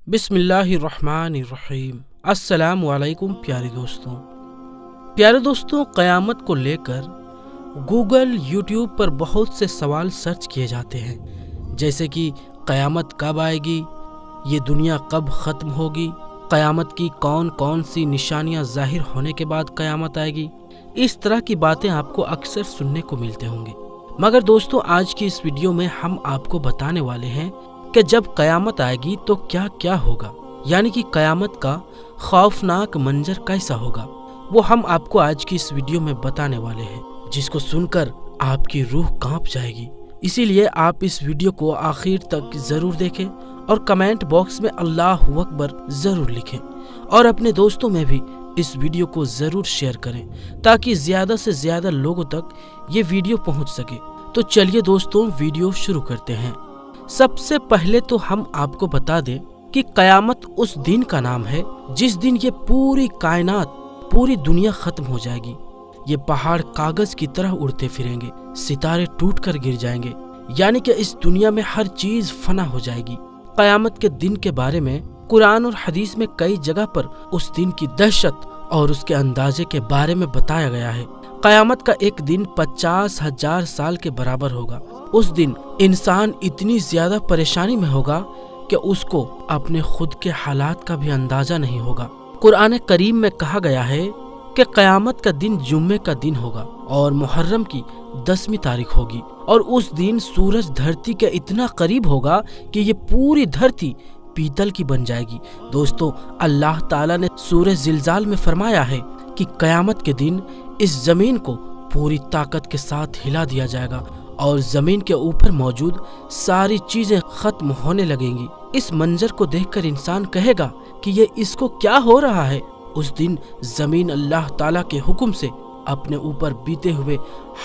बिस्मिल्लाहिर्रहमानिर्रहीम। अस्सलामु अलैकुम प्यारे दोस्तों, क़यामत को लेकर गूगल, यूट्यूब पर बहुत से सवाल सर्च किए जाते हैं, जैसे कि क़यामत कब आएगी, ये दुनिया कब ख़त्म होगी, क़यामत की कौन कौन सी निशानियां ज़ाहिर होने के बाद क़यामत आएगी। इस तरह की बातें आपको अक्सर सुनने को मिलते होंगे। मगर दोस्तों, आज की इस वीडियो में हम आपको बताने वाले हैं कि जब क़यामत आएगी तो क्या क्या होगा, यानी कि क़यामत का खौफनाक मंजर कैसा होगा, वो हम आपको आज की इस वीडियो में बताने वाले हैं, जिसको सुनकर आपकी रूह कांप जाएगी। इसीलिए आप इस वीडियो को आखिर तक जरूर देखें और कमेंट बॉक्स में अल्लाहु अकबर जरूर लिखें और अपने दोस्तों में भी इस वीडियो को जरूर शेयर करें, ताकि ज्यादा से ज्यादा लोगों तक ये वीडियो पहुंच सके। तो चलिए दोस्तों, वीडियो शुरू करते हैं। सबसे पहले तो हम आपको बता दें कि क़यामत उस दिन का नाम है जिस दिन ये पूरी कायनात, पूरी दुनिया खत्म हो जाएगी। ये पहाड़ कागज की तरह उड़ते फिरेंगे, सितारे टूट कर गिर जाएंगे, यानी कि इस दुनिया में हर चीज फना हो जाएगी। क़यामत के दिन के बारे में कुरान और हदीस में कई जगह पर उस दिन की दहशत और उसके अंदाजे के बारे में बताया गया है। क़यामत का एक दिन 50,000 साल के बराबर होगा। उस दिन इंसान इतनी ज्यादा परेशानी में होगा कि उसको अपने खुद के हालात का भी अंदाजा नहीं होगा। कुरान करीम में कहा गया है कि क़यामत का दिन जुम्मे का दिन होगा और मुहर्रम की 10वीं तारीख होगी, और उस दिन सूरज धरती के इतना करीब होगा कि ये पूरी धरती पीतल की बन जाएगी। दोस्तों, अल्लाह ताला ने सूरह ज़िलज़ाल में फरमाया है कि क़यामत के दिन इस जमीन को पूरी ताकत के साथ हिला दिया जाएगा और जमीन के ऊपर मौजूद सारी चीजें खत्म होने लगेंगी। इस मंजर को देखकर इंसान कहेगा कि ये इसको क्या हो रहा है। उस दिन जमीन अल्लाह ताला के हुक्म से अपने ऊपर बीते हुए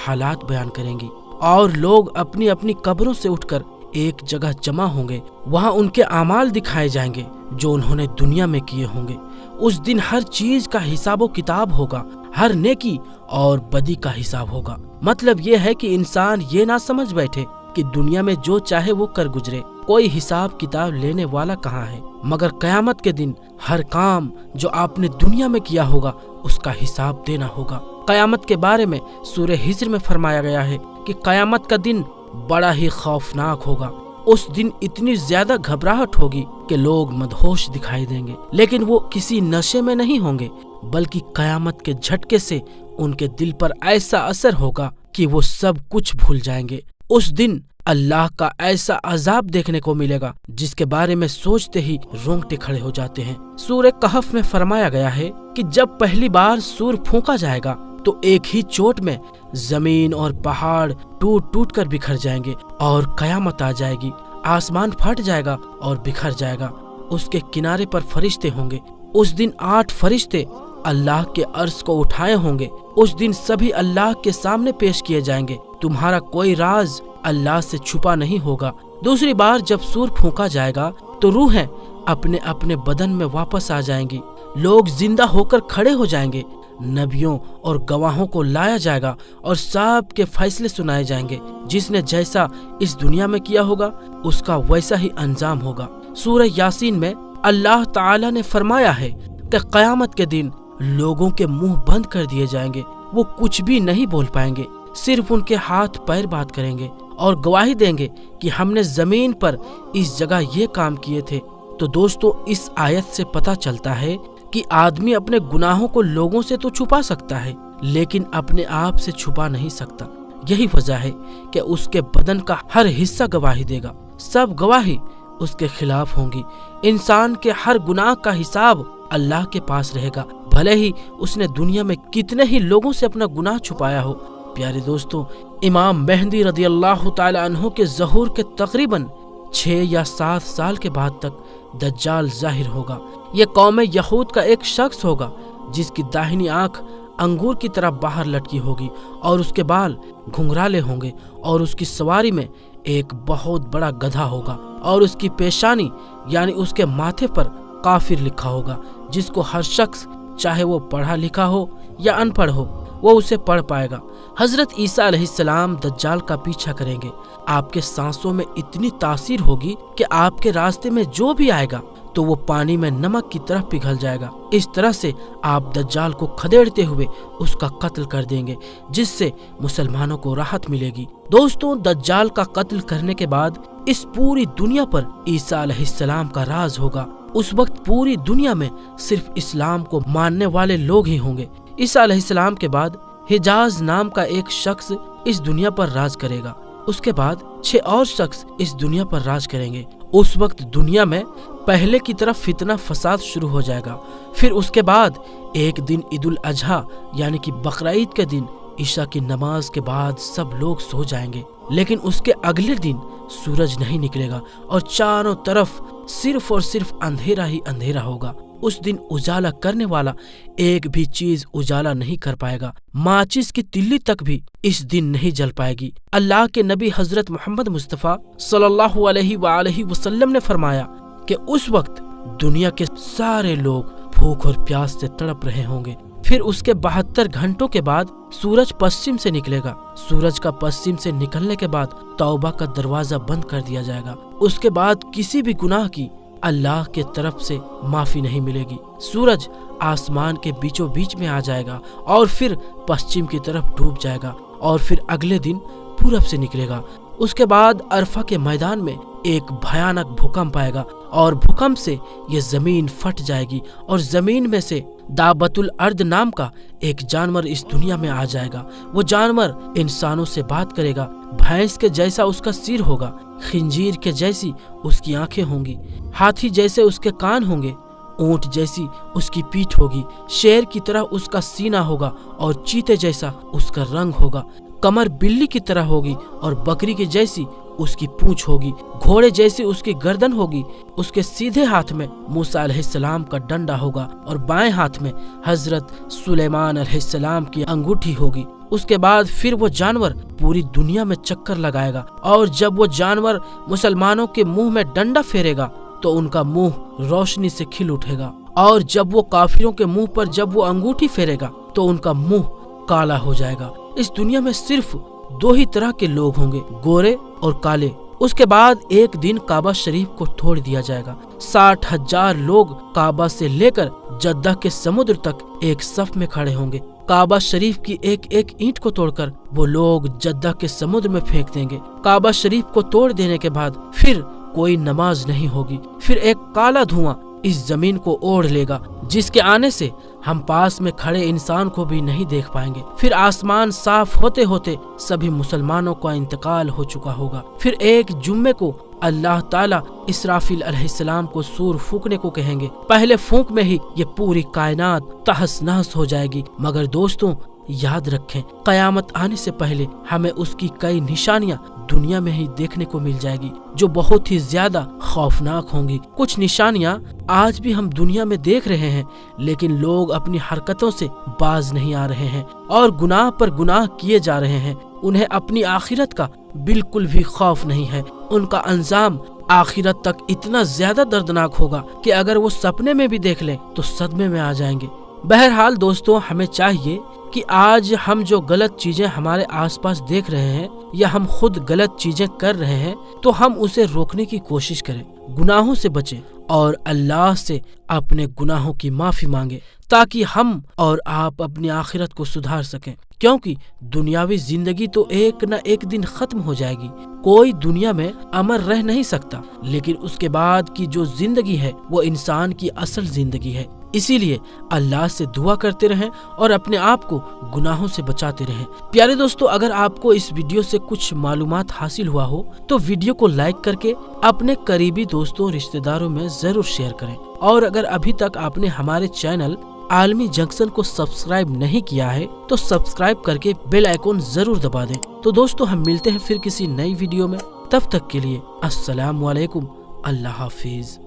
हालात बयान करेंगी और लोग अपनी अपनी कब्रों से उठकर एक जगह जमा होंगे। वहाँ उनके आमाल दिखाए जाएंगे जो उन्होंने दुनिया में किए होंगे। उस दिन हर चीज का हिसाब किताब होगा, हर नेकी और बदी का हिसाब होगा। मतलब ये है कि इंसान ये ना समझ बैठे कि दुनिया में जो चाहे वो कर गुजरे, कोई हिसाब किताब लेने वाला कहाँ है। मगर क़यामत के दिन हर काम जो आपने दुनिया में किया होगा उसका हिसाब देना होगा। क़यामत के बारे में सूरह हिज्र में फरमाया गया है कि क़यामत का दिन बड़ा ही खौफनाक होगा। उस दिन इतनी ज्यादा घबराहट होगी कि लोग मदहोश दिखाई देंगे, लेकिन वो किसी नशे में नहीं होंगे, बल्कि क़यामत के झटके से उनके दिल पर ऐसा असर होगा कि वो सब कुछ भूल जाएंगे। उस दिन अल्लाह का ऐसा अजाब देखने को मिलेगा जिसके बारे में सोचते ही रोंगटे खड़े हो जाते हैं। सूरह कहफ में फरमाया गया है कि जब पहली बार सूर फूंका जाएगा तो एक ही चोट में जमीन और पहाड़ टूट टूट कर बिखर जाएंगे और क़यामत आ जाएगी। आसमान फट जाएगा और बिखर जाएगा। उसके किनारे पर फरिश्ते होंगे। उस दिन 8 फरिश्ते अल्लाह के अर्श को उठाए होंगे। उस दिन सभी अल्लाह के सामने पेश किए जाएंगे। तुम्हारा कोई राज अल्लाह से छुपा नहीं होगा। दूसरी बार जब सूर फूंका जाएगा तो रूहें अपने अपने बदन में वापस आ जाएंगी। लोग जिंदा होकर खड़े हो जाएंगे। नबियों और गवाहों को लाया जाएगा और सब के फैसले सुनाए जाएंगे। जिसने जैसा इस दुनिया में किया होगा उसका वैसा ही अंजाम होगा। सूरह यासीन में अल्लाह ताला ने फरमाया है कि क़यामत के दिन लोगों के मुंह बंद कर दिए जाएंगे। वो कुछ भी नहीं बोल पाएंगे, सिर्फ उनके हाथ पैर बात करेंगे और गवाही देंगे कि हमने जमीन पर इस जगह ये काम किए थे। तो दोस्तों, इस आयत से पता चलता है कि आदमी अपने गुनाहों को लोगों से तो छुपा सकता है, लेकिन अपने आप से छुपा नहीं सकता। यही वजह है कि उसके बदन का हर हिस्सा गवाही देगा। सब गवाही उसके खिलाफ होंगी। इंसान के हर गुनाह का हिसाब अल्लाह के पास रहेगा, भले ही उसने दुनिया में कितने ही लोगों से अपना गुनाह छुपाया हो। प्यारे दोस्तों, इमाम मेहदी रज़ी अल्लाह ताला अन्हु के ज़हूर के तकरीबन 6 या 7 साल के बाद तक दज्जाल जाहिर होगा। ये कौम यहूद का एक शख्स होगा जिसकी दाहिनी आंख अंगूर की तरह बाहर लटकी होगी और उसके बाल घुंघराले होंगे और उसकी सवारी में एक बहुत बड़ा गधा होगा और उसकी पेशानी यानी उसके माथे पर काफिर लिखा होगा, जिसको हर शख्स चाहे वो पढ़ा लिखा हो या अनपढ़ हो वो उसे पढ़ पाएगा। हजरत ईसा अलैहिस्सलाम दज्जाल का पीछा करेंगे। आपके सांसों में इतनी तासीर होगी कि आपके रास्ते में जो भी आएगा तो वो पानी में नमक की तरह पिघल जाएगा। इस तरह से आप दज्जाल को खदेड़ते हुए उसका कत्ल कर देंगे, जिससे मुसलमानों को राहत मिलेगी। दोस्तों, दज्जाल का कत्ल करने के बाद इस पूरी दुनिया पर ईसा अलैहिस्सलाम का राज होगा। उस वक्त पूरी दुनिया में सिर्फ इस्लाम को मानने वाले लोग ही होंगे। ईसा अलैहिस्सलाम के बाद हिजाज नाम का एक शख्स इस दुनिया पर राज करेगा। उसके बाद 6 और शख्स इस दुनिया पर राज करेंगे। उस वक्त दुनिया में पहले की तरफ फितना फसाद शुरू हो जाएगा। फिर उसके बाद एक दिन ईद उल अजहा यानी कि बकरीद के दिन ईशा की नमाज के बाद सब लोग सो जाएंगे, लेकिन उसके अगले दिन सूरज नहीं निकलेगा और चारों तरफ सिर्फ और सिर्फ अंधेरा ही अंधेरा होगा। उस दिन उजाला करने वाला एक भी चीज उजाला नहीं कर पाएगा। माचिस की तिल्ली तक भी इस दिन नहीं जल पाएगी। अल्लाह के नबी हजरत मोहम्मद मुस्तफ़ा सल्लल्लाहु अलैहि वसल्लम ने फरमाया कि उस वक्त दुनिया के सारे लोग भूख और प्यास से तड़प रहे होंगे। फिर उसके 72 घंटों के बाद सूरज पश्चिम से निकलेगा। सूरज का पश्चिम से निकलने के बाद तौबा का दरवाजा बंद कर दिया जाएगा। उसके बाद किसी भी गुनाह की अल्लाह के तरफ से माफी नहीं मिलेगी। सूरज आसमान के बीचों बीच में आ जाएगा और फिर पश्चिम की तरफ डूब जाएगा और फिर अगले दिन पूरब से निकलेगा। उसके बाद अरफा के मैदान में एक भयानक भूकंप आएगा और भूकंप से ये जमीन फट जाएगी और जमीन में से दाबतुल अर्द नाम का एक जानवर इस दुनिया में आ जाएगा। वो जानवर इंसानों से बात करेगा। भैंस के जैसा उसका सिर होगा, खिंजीर के जैसी उसकी आंखें होंगी, हाथी जैसे उसके कान होंगे, ऊंट जैसी उसकी पीठ होगी, शेर की तरह उसका सीना होगा और चीते जैसा उसका रंग होगा, कमर बिल्ली की तरह होगी और बकरी की जैसी उसकी पूंछ होगी, घोड़े जैसी उसकी गर्दन होगी। उसके सीधे हाथ में मूसा अलैहिस्सलाम का डंडा होगा और बाएं हाथ में हजरत सुलेमान अलैहिस्सलाम की अंगूठी होगी। उसके बाद फिर वो जानवर पूरी दुनिया में चक्कर लगाएगा और जब वो जानवर मुसलमानों के मुंह में डंडा फेरेगा तो उनका मुंह रोशनी से खिल उठेगा और जब वो काफिरों के मुंह पर जब वो अंगूठी फेरेगा तो उनका मुंह काला हो जाएगा। इस दुनिया में सिर्फ 2 ही तरह के लोग होंगे, गोरे और काले। उसके बाद एक दिन काबा शरीफ को तोड़ दिया जाएगा। 60,000 लोग काबा से लेकर जद्दा के समुद्र तक एक सफ में खड़े होंगे। काबा शरीफ की एक एक ईंट को तोड़कर वो लोग जद्दा के समुद्र में फेंक देंगे। काबा शरीफ को तोड़ देने के बाद फिर कोई नमाज नहीं होगी। फिर एक काला धुआं इस जमीन को ओढ़ लेगा, जिसके आने से हम पास में खड़े इंसान को भी नहीं देख पाएंगे। फिर आसमान साफ होते होते सभी मुसलमानों का इंतकाल हो चुका होगा। फिर एक जुम्मे को अल्लाह ताला इसराफिल अलैहिस्सलाम को सूर फूकने को कहेंगे। पहले फूंक में ही ये पूरी कायनात तहस नहस हो जाएगी। मगर दोस्तों, याद रखें, कयामत आने से पहले हमें उसकी कई निशानियां दुनिया में ही देखने को मिल जाएगी, जो बहुत ही ज्यादा खौफनाक होंगी। कुछ निशानियां आज भी हम दुनिया में देख रहे हैं, लेकिन लोग अपनी हरकतों से बाज नहीं आ रहे हैं और गुनाह पर गुनाह किए जा रहे हैं। उन्हें अपनी आखिरत का बिल्कुल भी खौफ नहीं है। उनका अंजाम आखिरत तक इतना ज्यादा दर्दनाक होगा कि अगर वो सपने में भी देख लें तो सदमे में आ जाएंगे। बहरहाल दोस्तों, हमें चाहिए कि आज हम जो गलत चीजें हमारे आसपास देख रहे हैं या हम खुद गलत चीजें कर रहे हैं तो हम उसे रोकने की कोशिश करें, गुनाहों से बचें और अल्लाह से अपने गुनाहों की माफी मांगे, ताकि हम और आप अपनी आखिरत को सुधार सकें। क्योंकि दुनियावी जिंदगी तो एक न एक दिन खत्म हो जाएगी। कोई दुनिया में अमर रह नहीं सकता, लेकिन उसके बाद की जो जिंदगी है वो इंसान की असल जिंदगी है। इसीलिए अल्लाह से दुआ करते रहें और अपने आप को गुनाहों से बचाते रहें। प्यारे दोस्तों, अगर आपको इस वीडियो से कुछ मालूमात हासिल हुआ हो तो वीडियो को लाइक करके अपने करीबी दोस्तों रिश्तेदारों में जरूर शेयर करें। और अगर अभी तक आपने हमारे चैनल आलमी जंक्शन को सब्सक्राइब नहीं किया है तो सब्सक्राइब करके बेल आइकॉन जरूर दबा दें। तो दोस्तों, हम मिलते हैं फिर किसी नई वीडियो में। तब तक के लिए अस्सलाम वालेकुम, अल्लाह हाफिज।